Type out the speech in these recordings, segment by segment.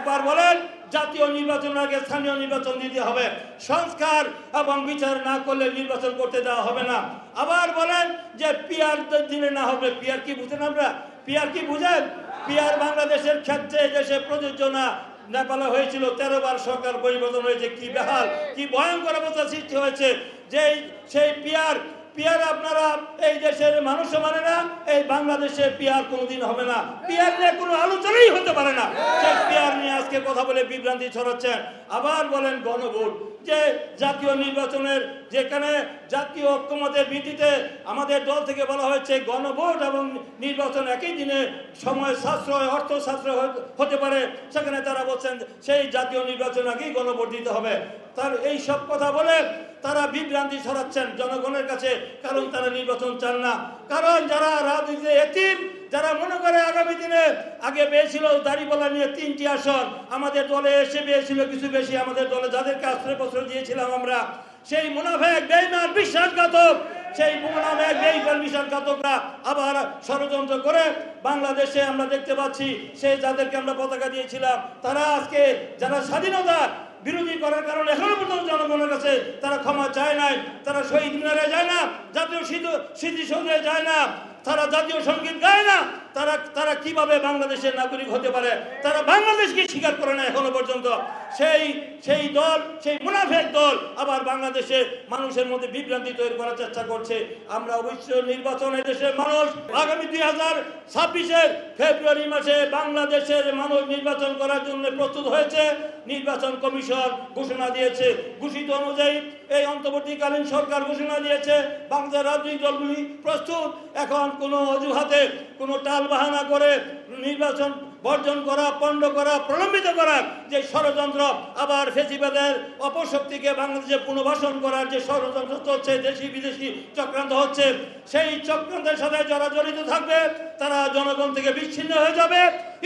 একবার বলেন জাতীয় নির্বাচনের আগে স্থানীয় নির্বাচন দিতে হবে, সংস্কার এবং বিচার না করলে নির্বাচন করতে দেওয়া হবে না। আবার বলেন যে পিআর দিলে না হবে। পিআর কি বুঝেন? আমরা পিআর কি বুঝেন? পিআর বাংলাদেশের ক্ষেত্রে দেশে প্রযোজ্য না। নেপালে হয়েছিল 13 বার সরকার পরিবর্তন হয়েছে, কি বেহাল, কি ভয়ঙ্কর অবস্থা সৃষ্টি হয়েছে। যে সেই পিআর আপনারা এই দেশের মানুষ মানে না, এই বাংলাদেশে পিআর কোনোদিন হবে না। পিআর নিয়ে কোনো আলোচনাই হতে পারে না। সেই পিআর নিয়ে আজকে কথা বলে বিভ্রান্তি ছড়াচ্ছেন। আবার বলেন গণভোট, যে জাতীয় নির্বাচনের যেখানে জাতীয় ঐক্যমতের ভিত্তিতে আমাদের দল থেকে বলা হয়েছে গণভোট এবং নির্বাচন একই দিনে সময় সাশ্রয়, অর্থ সাশ্রয় হতে পারে, সেখানে তারা বলছেন সেই জাতীয় নির্বাচন আগেই গণভোট দিতে হবে। তার এই সব কথা বলে তারা বিভ্রান্তি ছড়াচ্ছেন জনগণের কাছে, কারণ তারা নির্বাচন চান না। কারণ যারা রাজনীতিতে এতিম, যারা মনে করে আগামী দিনে আগে পেয়েছিল দাঁড়িপাল্লা নিয়ে 3টি আসন, আমাদের দলে এসে পেয়েছিল কিছু বেশি, আমাদের দলে যাদেরকে আশ্রয়পত্র দিয়েছিলাম আমরা, সেই মুনাফেক বেঈমান বিশ্বাসঘাতক, সেই মুনাফেক বেঈমান বিশ্বাসঘাতকরা আবার ষড়যন্ত্র করে বাংলাদেশে আমরা দেখতে পাচ্ছি সেই যাদেরকে আমরা পতাকা দিয়েছিলাম, তারা আজকে যারা স্বাধীনতা বিরোধী করার কারণে এখনো পর্যন্ত জনগণের কাছে তারা ক্ষমা চায় নাই, তারা শহীদ মিনারে যায় না, জাতীয় স্মৃতিসৌধে যায় না, তারা জাতীয় সঙ্গীত গায় না। তারা কিভাবে বাংলাদেশের নাগরিক হতে পারে? তারা বাংলাদেশকে স্বীকার করে না এখনো পর্যন্ত। সেই দল, সেই মুনাফেক দল আবার বাংলাদেশে মানুষের মধ্যে বিভ্রান্তি তৈরি করার চেষ্টা করছে। আমরা অবশ্যই নির্বাচনে দেশের মানুষ আগামী 2026-এর ফেব্রুয়ারি মাসে বাংলাদেশের মানুষ নির্বাচন করার জন্য প্রস্তুত হয়েছে। নির্বাচন কমিশন ঘোষণা দিয়েছে, ঘোষিত অনুযায়ী এই অন্তর্বর্তীকালীন সরকার ঘোষণা দিয়েছে বাংলাদেশের রাজনৈতিক দলগুলি প্রস্তুত। এখন কোনো অজুহাতে, কোনো টাল বাহানা করে নির্বাচন বর্জন করা, পণ্ড করা, প্রলম্বিত করার যে ষড়যন্ত্র, আবার ফেসিবাদের অপশক্তিকে বাংলাদেশে পুনর্বাসন করার যে ষড়যন্ত্র চলছে, দেশি বিদেশি চক্রান্ত হচ্ছে, সেই চক্রান্তের সাথে যারা জড়িত থাকবে তারা জনগণ থেকে বিচ্ছিন্ন হয়ে যাবে,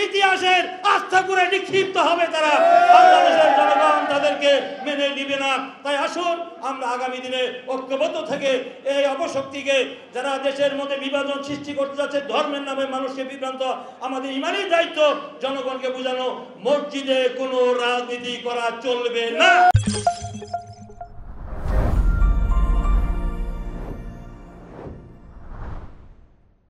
ইতিহাসের আস্থা করে নিক্ষিপ্ত হবে তারা। বাংলাদেশের জনগণ তাদেরকে মেনে নিবে না। তাই আসুন আমরা আগামী দিনে ঐক্যবদ্ধ থেকে এই অপশক্তিকে, যারা দেশের মধ্যে বিভাজন সৃষ্টি করতে যাচ্ছে, ধর্মের নামে মানুষকে বিভ্রান্ত, আমাদের ইমানি দায়িত্ব জনগণকে বোঝানো, মসজিদে কোনো রাজনীতি করা চলবে না।